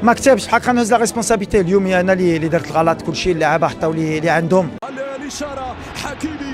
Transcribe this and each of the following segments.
ما كتبش بحال كنهز لا ريسبونسابيلتي اليوم، هي انا اللي درت الغلط. كلشي اللعابه حطاو لي عندهم. الاشاره حكيمي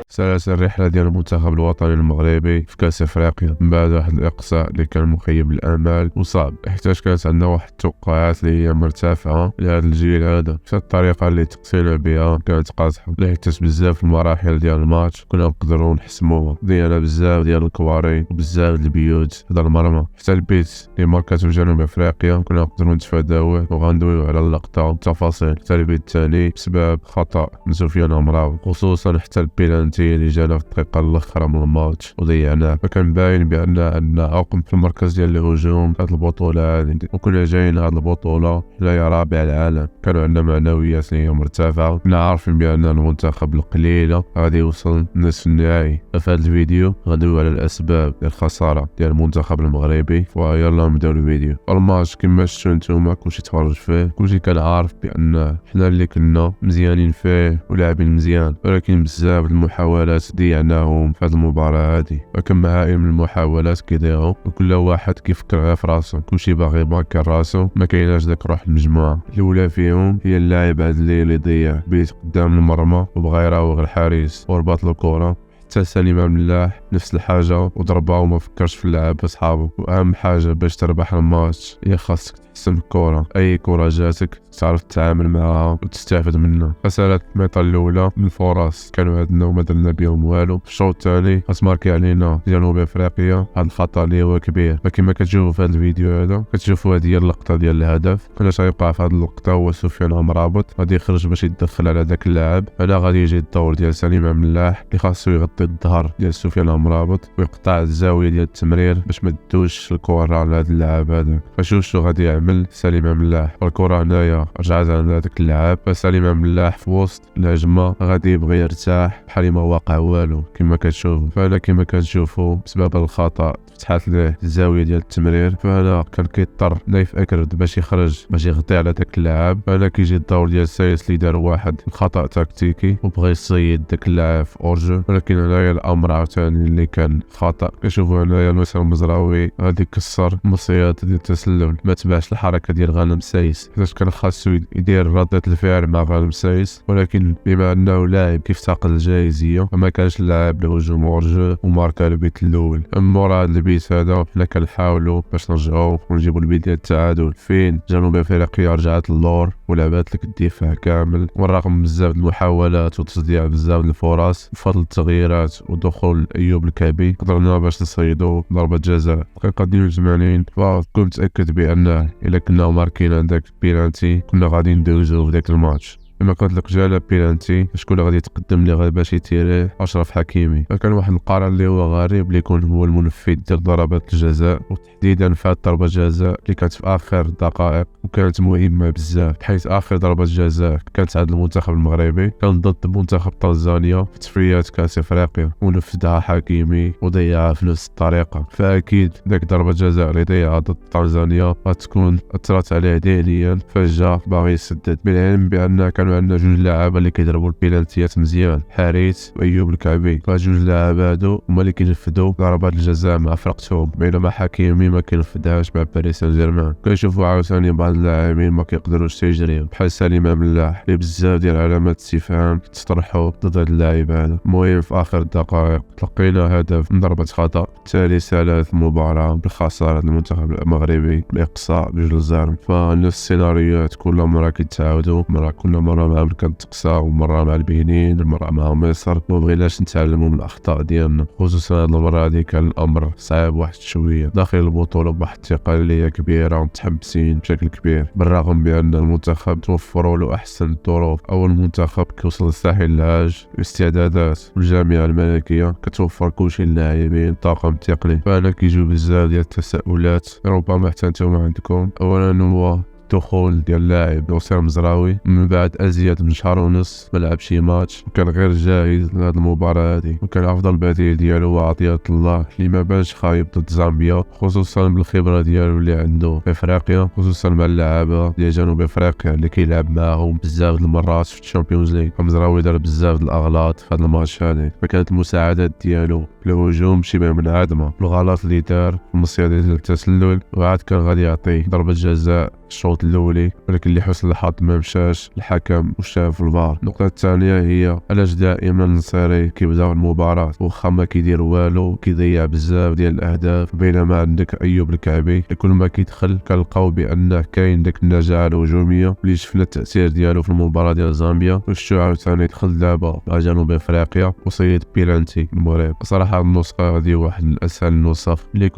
سلاسل الرحلة ديال المنتخب الوطني المغربي في كأس افريقيا من بعد واحد الاقصاء اللي كان مخيب الامال وصعب، حيت كانت عندنا واحد التوقعات اللي هي مرتفعه لهذا الجيل هذا. في الطريقه اللي تقسينا بها كانت قاصحه، حيت بزاف المراحل ديال الماتش كنا نقدروا نحسموها. ضيعنا بزاف ديال الكواري وبزاف البيوت هذا المرمى. حتى البيت اللي ماركاتو جنوب افريقيا كنا نقدروا نتفاداوه وغندويو على اللقطه والتفاصيل. حتى البيت الثاني بسبب خطا من سفيان امراو، خصوصا حتى البيلانتي اللي جانا في الدقيقه الاخيره من الماتش وضيعناه. فكان باين بان عندنا عقم في المركز ديال الهجوم هذه البطوله هذه، وكنا جايين هذه البطوله حنايا رابع العالم. كانوا عندنا معنويات اللي هي مرتفعه، كنا عارفين بان المنتخب القليله غادي يوصل نصف النهائي. في هذا الفيديو غندويو على الاسباب ديال الخساره ديال المنتخب المغربي، ويلا نبداو الفيديو. الماتش كما شفتوا نتوما كلشي تفرج فيه، كلشي كان عارف بان حنا اللي كنا مزيانين فيه ولاعبين مزيان، ولكن بزاف المحاولات ضيعناهم في هذه المباراة هذه. وكم عائم من المحاولات كيضيعوا وكل واحد كيفكر غير في راسو، كلشي باغي يماركي راسو، ما كايناش داك روح المجموعة. الاولى فيهم هي اللاعب عدلي اللي ضيع بيت قدام المرمى وبغى يراوغ الحارس وربط له الكرة. حتى سليم ملاح نفس الحاجة وضربها وما فكرش في اللعب بصحابه. واهم حاجة باش تربح الماتش هي خاصك تحسن الكرة، اي كرة جاتك تعرف تتعامل معها وتستافد منها. خسارات الميطة الاولى من الفرص كانوا عندنا وما درنا بهم والو. في الشوط الثاني خاص ماركي علينا جنوب افريقيا هذا الخطا اللي هو كبير. فكما كتشوفوا في هذا الفيديو هذا كتشوفوا هذه هي اللقطة ديال الهدف. كنا غيوقع في هذه اللقطة هو سفيان امرابط غادي يخرج باش يتدخل على ذاك اللاعب. هنا غادي يجي الدور ديال سليم ملاح اللي خاصو يغطي الظهر ديال سفيان امرابط ويقطع الزاوية ديال التمرير باش ما تدوش الكرة على هذا اللاعب هذا. فشوف شنو غادي يعمل سليم ملاح. الكرة هنايا رجعت عند هذاك اللاعب، فسليم ملاح في وسط الهجمة غادي يبغي يرتاح بحال ما واقع والو كما كتشوفوا. فهنا كما كتشوفوا بسبب الخطأ فتحات له الزاوية ديال التمرير، فهنا كان كيضطر نايف اكرد باش يخرج باش يغطي على داك اللاعب. فهنا كيجي الدور ديال سايس اللي دار واحد الخطأ تكتيكي وبغى يصيد داك اللاعب في اورجو، ولكن هنايا الامر عاوتاني اللي كان خطأ. كنشوفوا هنايا نوسام المزراوي غادي يكسر المصيات ديال التسلل، ما تبعش الحركة ديال غانم سايس حيت كان خاصو يدير ردة الفعل مع غانم سايس، ولكن بما انه لاعب كيفتقد الجايزية فما كانش لاعب الهجوم اورجو وماركا البيت الاول. مورا هذا البيت هذا حنا كنحاولوا باش نرجعوا ونجيبوا البيت ديال التعادل فين جنوب افريقيا رجعت اللور ولعبات لك الدفاع كامل. والرغم بزاف المحاولات وتصديع بزاف الفرص بفضل التغييرات ودخول ايوب الكعبي قدرنا باش نصيدوا ضربة جزاء دقيقة 82. فكنت متأكد بان الا كنا ماركين عندك بينالتي كنا غادي ندوزو في ذاك الماتش. كما قلت لك جا بيلانتي شكون اللي غادي يتقدم لي غير باش يتيريه؟ اشرف حكيمي. فكان واحد القرار اللي هو غريب اللي يكون هو المنفذ ديال ضربات الجزاء، وتحديدا في هذه ضربه الجزاء اللي كانت في اخر دقائق وكانت مهمه بزاف، حيث اخر ضربه جزاء كانت عند المنتخب المغربي كان ضد منتخب تنزانيا في تصفيات كاس افريقيا ونفذها حكيمي وضيعها في نفس الطريقه. فاكيد ذاك ضربه الجزاء اللي ضيعها ضد تنزانيا غتكون اثرت عليه دينيا فجا باغي يسدد، بالعلم بان كانوا عندنا جوج لاعبين اللي كيضربوا البيلانتيات مزيان، حارس وايوب الكعبي. فجوج لاعب هادو هما اللي كينفذوا ضربات الجزاء مع فرقتهم، بينما حكيمي ما كينفذهاش مع باريس سان جيرمان. كنشوفوا عاوتاني بعض اللاعبين ما كيقدروش تيجريو بحال سليم ملاح اللي بزاف ديال علامات استفهام تطرحوا ضد هاد اللاعب هذا. المهم في اخر الدقائق تلقينا هدف من ضربة خطأ، بالتالي سالت المباراة بالخسارة المنتخب المغربي باقصاء بجوج-0. فنفس السيناريوهات كل مرة كيتعاودوا، كل مرة مع بركان تقصى ومرة مع البنين مرة مع مصر. ما بغيناش نتعلموا من الاخطاء ديالنا، خصوصا هاد المرة هادي كان الامر صعب واحد شوية داخل البطولة بواحد الثقة اللي هي كبيرة ومتحمسين بشكل كبير، بالرغم بان المنتخب توفروا له احسن الظروف. اول منتخب كيوصل للساحل العاج باستعدادات والجامعة الملكية كتوفر كلشي للاعبين طاقم تقني. فانا كيجيو بزاف ديال التساؤلات ربما حتى نتوما عندكم. اولا هو الدخول ديال اللاعب ناصر مزراوي من بعد ازيد من شهر ونص ما لعب شي ماتش، وكان غير جاهز لهذه المباراه هذه، وكان افضل بديل ديالو هو عطية الله اللي ما بانش خايب ضد زامبيا، خصوصا بالخبره ديالو اللي عنده في افريقيا، خصوصا مع اللعابه ديال جنوب افريقيا اللي كيلعب معاهم بزاف د المرات في الشامبيونز ليغ. مزراوي دار بزاف د الاغلاط في هذا الماتش هذا، فكانت المساعدات ديالو في الهجوم شبه منعدمه. الغلط اللي دار في المصيده ديال التسلل، وعاد كان غادي يعطي ضربه جزاء الشوط الاولي، ولكن لحسن الحظ ما مشاش، الحكم وشاف الفار. النقطه الثانيه هي علاش دائما النصيري كيبداو المباراه واخا ما كيدير والو كيضيع بزاف ديال الاهداف، بينما عندك ايوب الكعبي كل ما كيدخل كنلقاو بان كاين داك النجاعه الهجوميه اللي شفنا التاثير ديالو في المباراه ديال زامبيا، وشتو عاوتاني دخل دابا مع جنوب افريقيا وصيد بيلانتي المغرب. صراحه النسخه هذه واحد من اسهل النسخ اللي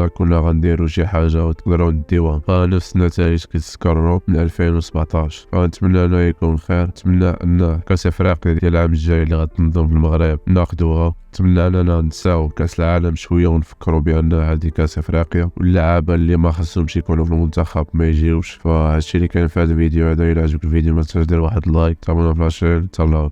كنا غنديروا شي حاجه وتقدروا نديوها، فنفس النتائج كيتكرروا من 2017. فنتمنى انه يكون خير، نتمنى ان كاس افريقيا ديال العام الجاي اللي غتنظم في المغرب ناخذوها، نتمنى اننا نساو كاس العالم شويه ونفكروا بان هذه كاس افريقيا، واللعابه اللي ما خصهمش يكونوا في المنتخب ما يجيوش. فهادشي اللي كان في هذا الفيديو هذا. الى عجبك الفيديو ما تنساش دير واحد لايك، تابعونا في لاشين، تهلاو.